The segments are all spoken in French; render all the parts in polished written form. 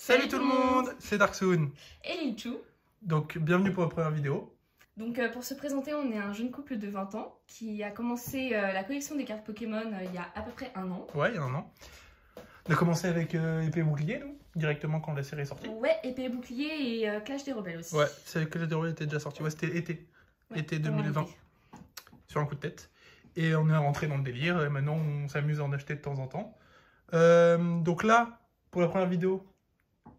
Salut tout le monde, c'est Darksoon. Et Lilchou. Donc bienvenue pour la première vidéo. Donc pour se présenter, on est un jeune couple de 20 ans qui a commencé la collection des cartes Pokémon il y a à peu près un an. Ouais, il y a un an. On a commencé avec Épée et Bouclier, nous, directement quand la série est sortie. Ouais, Épée et Bouclier et Clash des Rebelles aussi. Ouais, c'est que Clash des Rebelles était déjà sorti. Ouais, c'était été 2020, sur un coup de tête. Et on est rentré dans le délire, et maintenant on s'amuse à en acheter de temps en temps. Donc là, pour la première vidéo,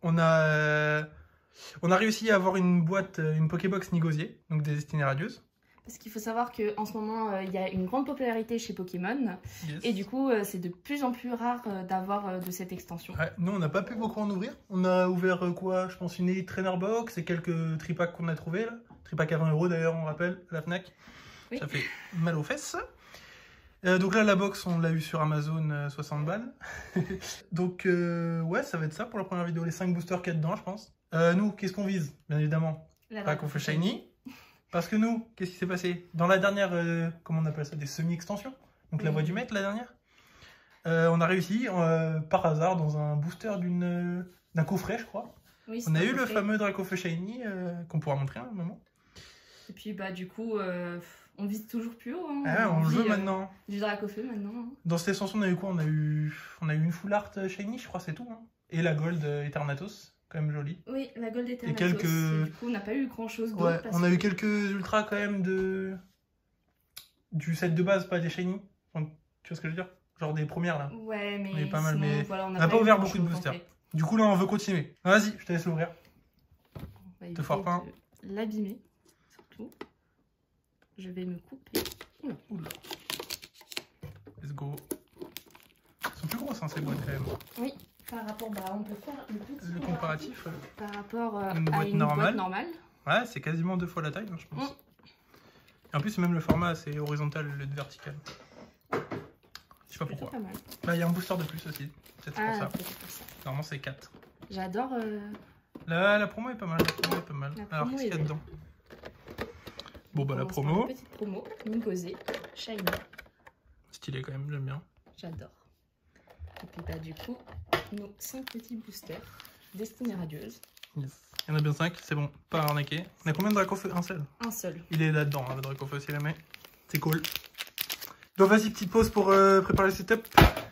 on a réussi à avoir une boîte, une Pokébox Nigosier, donc des destinées radieuses. Parce qu'il faut savoir qu'en ce moment, il y a une grande popularité chez Pokémon. Yes. Et du coup, c'est de plus en plus rare d'avoir de cette extension. Ouais, nous, on n'a pas pu beaucoup en ouvrir. On a ouvert quoi? Je pense une Elite Trainer Box et quelques tripacks qu'on a trouvés là. Tripack à 20 € d'ailleurs, on rappelle, à la Fnac. Oui. Ça fait mal aux fesses. Donc là, la box, on l'a eu sur Amazon, 60 balles. Donc, ouais, ça va être ça pour la première vidéo. Les 5 boosters qu'il y a dedans, je pense. Nous, qu'est-ce qu'on vise? Bien évidemment, pas qu'on fait shiny. Parce que nous, qu'est-ce qui s'est passé? Dans la dernière, comment on appelle ça? Des semi-extensions. Donc la voie du maître, la dernière. On a réussi, par hasard, dans un booster d'un coffret, je crois. Oui, on a eu le fameux Dracofeu Shiny, qu'on pourra montrer à un moment. Et puis, bah, du coup, on vise toujours plus haut. Hein. Ah, on veut maintenant. Du Dracofeu maintenant. Hein. Dans cette extension, on a eu quoi? On a eu une full art Shiny, je crois, c'est tout. Hein. Et la Gold Eternatus, quand même jolie. Oui, la Gold Eternatus. Et quelques... Du coup, on n'a pas eu grand chose d'autre. Ouais, on a eu quelques ultras quand même du set de base, pas des Shiny. Enfin, tu vois ce que je veux dire? Genre des premières là. Ouais, mais. On est pas mal, sinon, mais voilà, on n'a pas ouvert beaucoup de boosters. En fait. Du coup, là, on veut continuer. Vas-y, je te laisse l'ouvrir. Te foire pas. L'abîmer, surtout. Je vais me couper. Oula. Let's go. Elles sont plus grosses, hein, ces boîtes quand même. Oui, par rapport, bah, on peut faire le comparatif. Par rapport à une boîte normale. Ouais, c'est quasiment 2 fois la taille, hein, je pense. Et en plus, même le format, c'est horizontal au lieu de vertical. Je sais pas pourquoi. Bah, il y a un booster de plus aussi. Peut-être pour ça. Normalement, c'est 4. J'adore. La promo est pas mal. Alors, qu'est-ce qu'il y a dedans? Bon, bah, la promo. Petite promo, Nigosier, Shiny. Stylé quand même, j'aime bien. J'adore. Et puis, bah, du coup, nos 5 petits boosters, Destinée Radieuse. Yes. Il y en a bien 5, c'est bon, pas arnaqué. On a combien de Dracofeu? Un seul. Un seul. Il est là-dedans, hein, le Dracofeu, si jamais. C'est cool. Donc, vas-y, petite pause pour préparer le setup.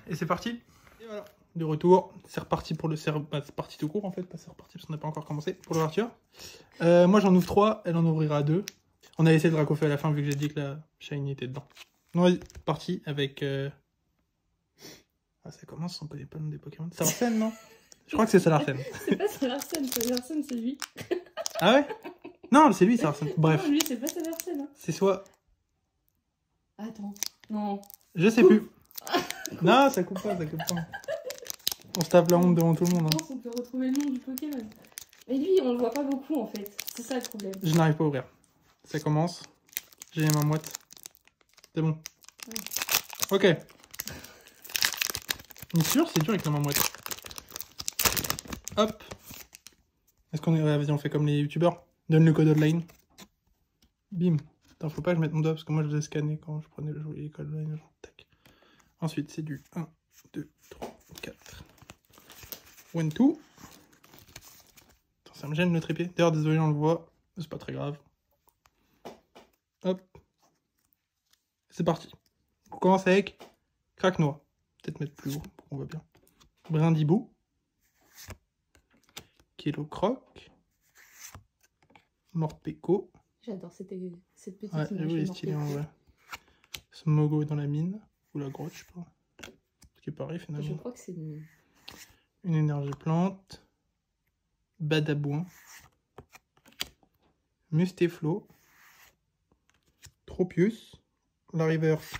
Et c'est parti. Et voilà. De retour, c'est reparti pour le c'est parti tout court en fait, pas c'est reparti parce qu'on n'a pas encore commencé pour l'ouverture. Moi j'en ouvre 3, elle en ouvrira 2. On a laissé le Dracofeu à la fin vu que j'ai dit que la Shiny était dedans. Donc vas-y, parti avec... Ah ça commence, on connaît pas le nom des Pokémon. Salarsen, non? Je crois que c'est Salarsen. C'est pas Salarsen, Salarsen c'est lui. Ah ouais? Non, c'est lui Salarsen. Bref. Non, lui c'est pas Salarsen. Hein. C'est soit... Attends, non. Je sais plus. Non, ça coupe pas, ça coupe pas. On se tape la honte devant tout le monde. Hein. Je pense qu'on peut retrouver le nom du Pokémon. Mais lui, on le voit pas beaucoup en fait. C'est ça le problème. Je n'arrive pas à ouvrir. Ça commence. J'ai ma moite. C'est bon. Ok. Mais sûr, c'est dur avec la main moite. Hop. Est-ce qu'on est... Ouais, vas-y, on fait comme les youtubeurs. Donne le code online. Bim. Attends, faut pas que je mette mon doigt parce que moi je faisais scanner quand je prenais le code online. Tac. Ensuite, c'est du 1, 2, 3, 4. 1, 2. Attends, ça me gêne le trépied. D'ailleurs, désolé, on le voit. C'est pas très grave. Hop. C'est parti. On commence avec Craquenois. Peut-être mettre plus haut pour qu'on voit bien. Brindibou. Kilo Croc. Morpeko. J'adore cette petite image. Ouais, oui, stylé en vrai. Smogo dans la mine. Ou la grotte, je sais pas. Ce qui est pareil finalement. Je crois que c'est une énergie plante. Badabouin. Mustéflo. Tropius. La reverse.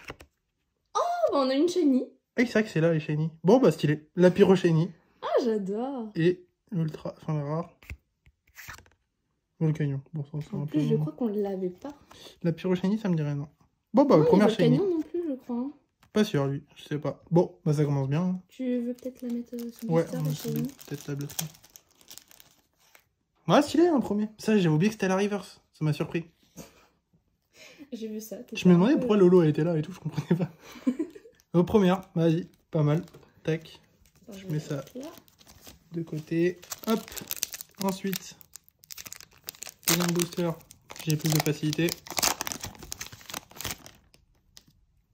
Oh, bah on a une Shiny. Ah, c'est vrai que c'est là les Shiny. Bon, bah stylé. La Pyro Shiny. Ah, j'adore. Et l'ultra, enfin la rare. Volcanion. Bon, ça, en plus, je crois qu'on l'avait pas. La Pyro Shiny, ça me dirait non. Bon, bah, première Shiny. Volcanion non plus, je crois. Pas sûr, lui. Je sais pas. Bon, bah, ça commence bien. Tu veux peut-être la mettre sous ouais, peut-être la bleuter. Ouais, stylé, un premier. Ça, j'avais oublié que c'était la reverse. Ça m'a surpris. J'ai vu ça. Je me demandais pourquoi Lolo était là et tout, je comprenais pas. Première, vas-y, pas mal. Tac. Attends, je mets ça de côté. Hop. Ensuite, deuxième booster. J'ai plus de facilité.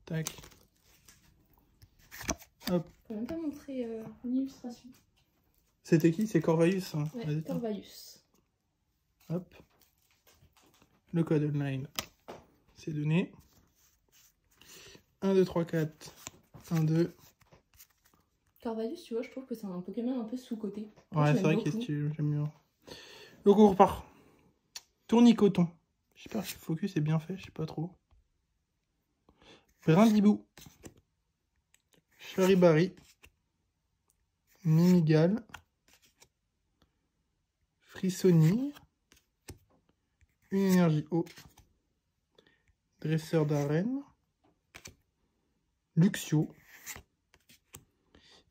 Tac. Hop. On peut même pas montrer l'illustration. C'était qui? C'est Corvalius. Hein. Ouais, Corvalius. Hop. Le code online. C'est donné. 1, 2, 3, 4. 1, 2. Corvalius, tu vois, je trouve que c'est un Pokémon un peu sous-côté. Ouais, c'est vrai qu'il est stylé, j'aime bien. Donc on repart. Tournicoton. J'espère que le focus est bien fait, je sais pas trop. Brindibou. Charibari. Mimigal. Frissonnier. Une énergie eau. Dresseur d'arène. Luxio.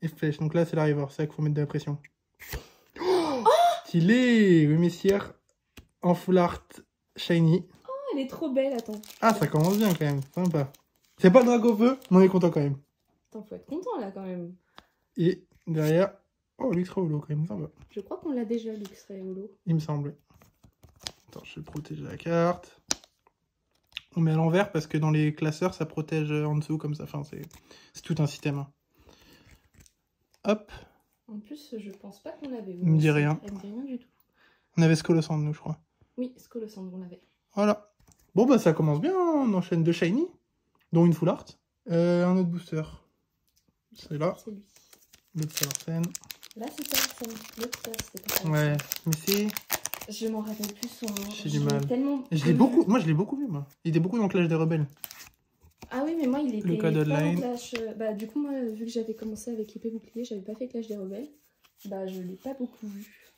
Et flèche. Donc là, c'est la river. C'est là qu'il faut mettre de la pression. Oh, stylé! Oui, messieurs. En full art shiny. Oh, elle est trop belle, attends. Ah, ça commence bien quand même. Sympa. C'est pas le dragon feu, mais on est content quand même. Attends, faut être content là quand même. Et derrière. Oh, l'X-Ray Holo quand même. Sympa. Je crois qu'on l'a déjà, l'X-Ray Holo. Il me semblait. Attends, je vais protéger la carte. On met à l'envers parce que dans les classeurs, ça protège en dessous comme ça. Enfin, c'est tout un système. Hein. Hop. En plus, je pense pas qu'on l'avait. Il me dit rien. Elle me dit rien du tout. On avait Scolosand, nous, je crois. Oui, Scolosand, on l'avait. Voilà. Bon, bah, ça commence bien. On enchaîne 2 shiny, dont une full art. Un autre booster. C'est là. C'est lui. L'autre Salarsen. Là, c'est Salarsen. L'autre, c'était pas Salarsen. Ouais, mais c'est... Je m'en rappelle plus son nom. J'ai du mal. Tellement... Je l'ai beaucoup... Moi, je l'ai beaucoup vu, moi. Il était beaucoup dans Clash des Rebelles. Ah oui, mais moi, il était Le code pas online. dans Clash... Bah, du coup, moi, vu que j'avais commencé avec épée bouclier, j'avais pas fait Clash des Rebelles. Bah, je l'ai pas beaucoup vu.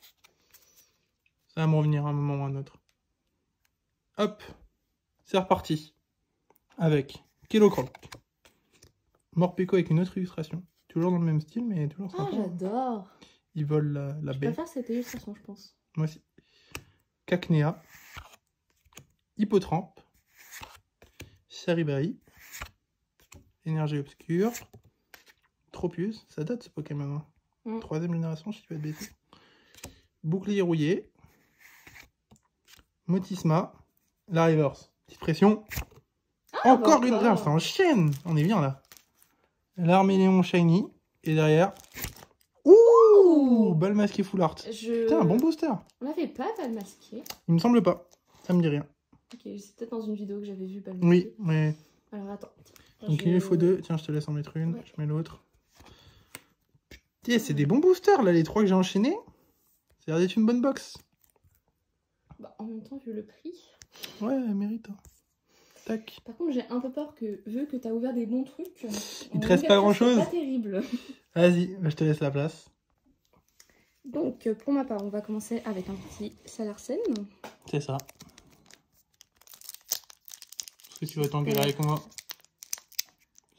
Ça va me revenir à un moment ou à un autre. Hop. C'est reparti. Avec Kelocroc. Morpeko avec une autre illustration. Toujours dans le même style, mais toujours Ah, sympa. j'adore. Il vole la Je baie. préfère cette illustration, je pense. Moi aussi. Cacnea. Hippotrampe. Charibari. Énergie obscure. Tropius. Ça date ce Pokémon. Hein. 3ème génération, si tu vas te bêter. Bouclier rouillé. Motisma. La reverse. Petite pression. Ah, Encore bah, une grave, ça enchaîne. On est bien là. L'Arméléon Shiny. Et derrière. Ouh, balle masquée full art. Putain, un bon booster. On l'avait pas, balle masquée. Il me semble pas. Ça me dit rien. Ok, c'est peut-être dans une vidéo que j'avais vu balle masquée. Oui, mais. Alors attends. Donc il lui faut 2. Tiens, je te laisse en mettre une. Ouais. Je mets l'autre. Putain, c'est des bons boosters là, les 3 que j'ai enchaînés. Ça a l'air d'être une bonne box. Bah, en même temps, vu le prix. Ouais, elle mérite. Tac. Par contre, j'ai un peu peur que, vu que t'as ouvert des bons trucs, il te reste pas grand chose. C'est pas terrible. Vas-y, je te laisse la place. Donc, pour ma part, on va commencer avec un petit Salarsen. C'est ça. Est-ce que tu vas t'engueuler avec moi?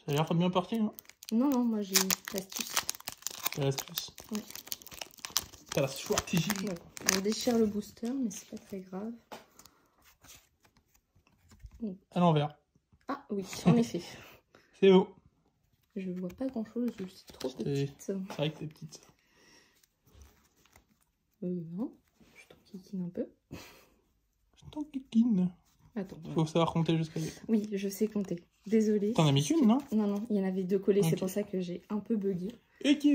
Ça a l'air bien parti, hein? Non, non, moi j'ai l'astuce. T'as l'astuce. Ouais. T'as la stratégie. Ouais. On déchire le booster, mais c'est pas très grave. À l'envers. Ah oui, en effet. C'est beau. Je vois pas grand chose, c'est trop petite. C'est vrai que c'est petite. Non, je t'enquiquine un peu. Je t'enquiquine. Attends. Faut savoir compter jusqu'à 2. Oui, je sais compter. Désolée. T'en as mis une, non? Non, non, il y en avait 2 collés, Okay. c'est pour ça que j'ai un peu bugué. Ok.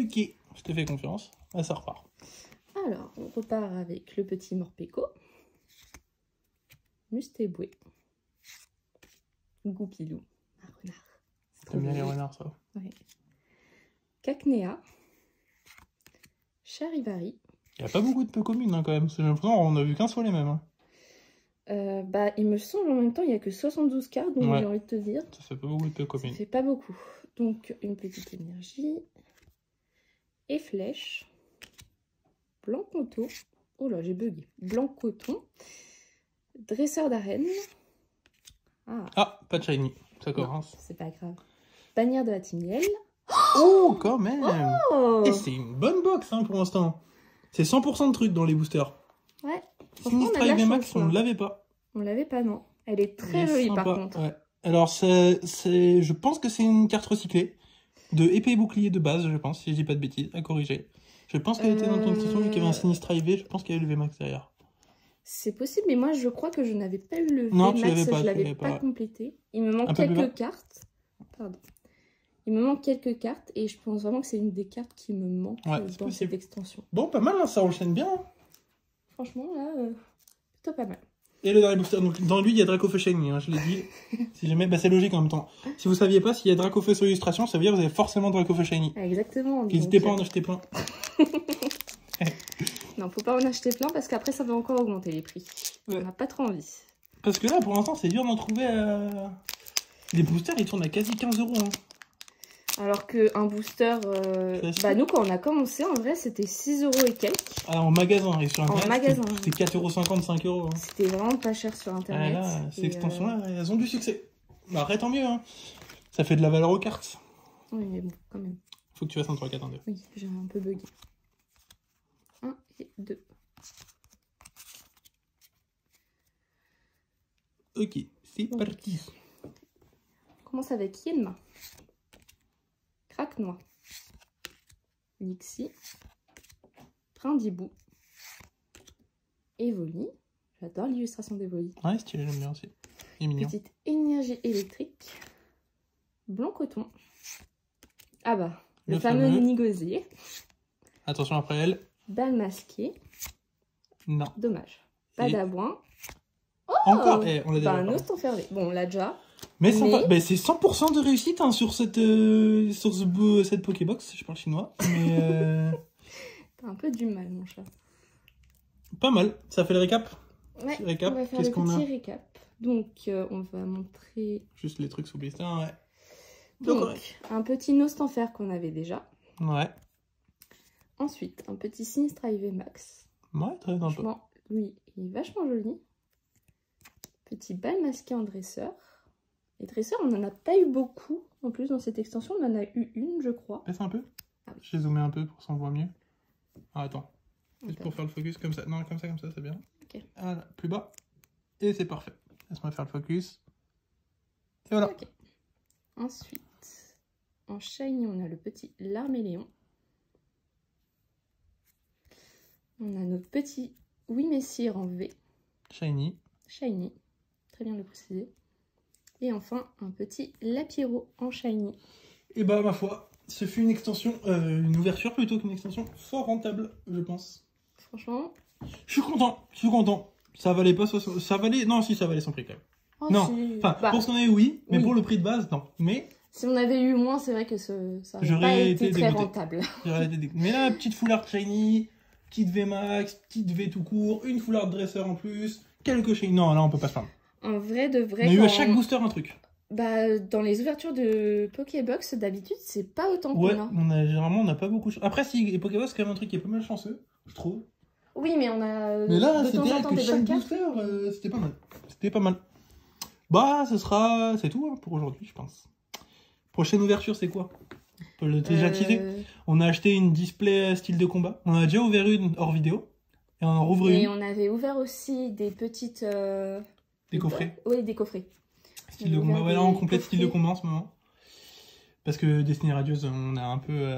Je te fais confiance. Ah, ça repart. Alors, on repart avec le petit Morpeko. Mustéboué. Goupilou. Un renard. T'aimes bien les renards, ça? Ouais. Cacnea. Charibari. Il n'y a pas beaucoup de peu communes, hein, quand même. J'ai l'impression qu'on a vu qu'un seul les mêmes. Hein. Bah, il me semble en même temps, il n'y a que 72 cartes, donc j'ai envie de te dire. Ça fait pas beaucoup de peu communes. Ça fait pas beaucoup. Donc, une petite énergie. Et flèche. Blanc coton. Oh là, j'ai bugué. Blanc coton. Dresseur d'arène. Ah, pas de shiny. Ça commence. C'est pas grave. Bannière de la Timiel. Oh, quand même. Oh. Et c'est une bonne box hein, pour l'instant. C'est 100% de trucs dans les boosters. Ouais. Sinistra Max, on ne l'avait pas. On l'avait pas, non. Elle est très jolie par contre. Ouais. Alors, je pense que c'est une carte recyclée. De épée et bouclier de base, je pense, si je dis pas de bêtises, à corriger. Je pense qu'elle était dans ton extension, vu qu'il y avait un sinistre IV, je pense qu'il y avait le VMAX derrière. C'est possible, mais moi je crois que je n'avais pas eu le Non, VMAX, tu l'avais pas, je l'avais pas complété. Il me manque quelques cartes. Pardon. Il me manque quelques cartes et je pense vraiment que c'est une des cartes qui me manque dans cette extension. Bon, pas mal, hein, ça enchaîne bien. Hein. Franchement, là, plutôt pas mal. Et le dernier booster, donc dans lui, il y a Dracofeu Shiny, hein, je l'ai dit. Si jamais, bah, c'est logique en même temps. Si vous saviez pas, s'il y a Dracofeu sur l'illustration, ça veut dire que vous avez forcément Dracofeu Shiny. Exactement. N'hésitez pas à en acheter plein. Non, faut pas en acheter plein parce qu'après, ça va encore augmenter les prix. Ouais. On n'a pas trop envie. Parce que là, pour l'instant, c'est dur d'en trouver. Les boosters, ils tournent à quasi 15 €. Hein. Alors qu'un booster, bah nous, quand on a commencé, en vrai, c'était 6 € et quelques. Ah, en magasin, et sur Internet, en magasin. C'était 4,50 €, 5 €. Hein. C'était vraiment pas cher sur Internet. Ah, là, ces extensions-là, elles ont du succès. Bah, après, tant mieux. Hein. Ça fait de la valeur aux cartes. Oui, mais bon, quand même. Faut que tu fasses un 3, 4, 1, 2. Oui, j'ai un peu bugué. 1 et 2. Ok, c'est parti. On commence avec Yenma. Craque-noix. Lixie. Brindibou. Evoli. J'adore l'illustration d'Evoli. Ouais, stylé, j'aime bien aussi. Il est mignon. Petite énergie électrique. Blanc coton. Ah bah, le fameux Nigosier. Attention après elle. Balle masquée. Non. Dommage. Pas d'abouin. Oh, encore on l'a déjà. Un Nostanfervé. Bon, on l'a déjà. Mais c'est 100% de réussite hein, sur cette Pokébox. Je parle chinois. Mais t'as un peu du mal, mon chat. Pas mal. Ça fait le récap. Ouais, récap. On va faire le petit récap. Donc, on va montrer... Juste les trucs sous blister, ouais. Donc, un petit Nostanfer qu'on avait déjà. Ouais. Ensuite, un petit Sinistra IV Max. Ouais, très sympa. Franchement, lui, il est vachement joli. Petit balle masqué en dresseur. Les dresseurs, on n'en a pas eu beaucoup. En plus, dans cette extension, on en a eu une, je crois. Baisse un peu. Ah oui. J'ai zoomé un peu pour qu'on voit mieux. Ah, attends. Juste pour faire le focus comme ça. Non, comme ça, c'est bien. Okay. Voilà, plus bas. Et c'est parfait. Laisse-moi faire le focus. Et voilà. Okay. Ensuite, en shiny, on a le petit Larméléon. On a notre petit Wimessir en V. Shiny. Shiny. Très bien de le préciser. Et enfin, un petit Lapiro en shiny. Et bah, ma foi, ce fut une extension, une ouverture plutôt qu'une extension fort rentable, je pense. Franchement. Je suis content. Ça valait pas 60... Ça valait... Non, si, ça valait son prix quand même. Oh, non, si... enfin, pour ce qu'on avait, oui, mais pour le prix de base, non. Mais... Si on avait eu moins, c'est vrai que ça aurait pas été très rentable. Mais là, petite foulard shiny, petite VMAX, petite V tout court, une foulard dresseur en plus, quelques shiny. Non, là, on peut pas se plaindre. En vrai, de vrai. On a eu à chaque booster un truc. Bah, dans les ouvertures de Pokébox, d'habitude, c'est pas autant qu'on a. Généralement, on n'a pas beaucoup de chance. Après, si, les Pokébox, c'est quand même un truc qui est pas mal chanceux, je trouve. Oui, mais on a. Mais là, c'était que chaque booster, c'était pas mal. C'était pas mal. Bah, c'est tout hein, pour aujourd'hui, je pense. Prochaine ouverture, c'est quoi? On peut le déjà teaser. On a acheté une display style de combat. On a déjà ouvert une hors vidéo. Et on en rouvre une. Et on avait ouvert aussi des petites... Des coffrets. Oui, des coffrets. Style de combat. Voilà, on complète style de combat en ce moment. Parce que Destiny Radieuse, on a un peu...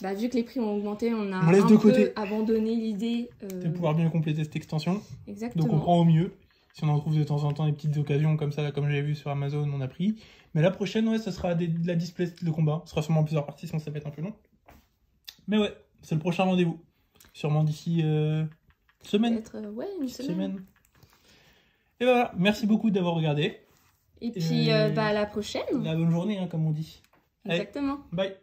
Bah, vu que les prix ont augmenté, on a peu abandonné l'idée... de pouvoir bien compléter cette extension. Exactement. Donc on prend au mieux. Si on en trouve de temps en temps des petites occasions comme ça, là, comme j'avais vu sur Amazon, on a pris. Mais la prochaine, ouais, ça sera de la display style de combat. Ce sera sûrement plusieurs parties, sinon ça va être un peu long. Mais ouais, c'est le prochain rendez-vous. Sûrement d'ici semaine. Ouais, une semaine. Et voilà, merci beaucoup d'avoir regardé. Et puis, à la prochaine. La bonne journée, hein, comme on dit. Exactement. Allez, bye.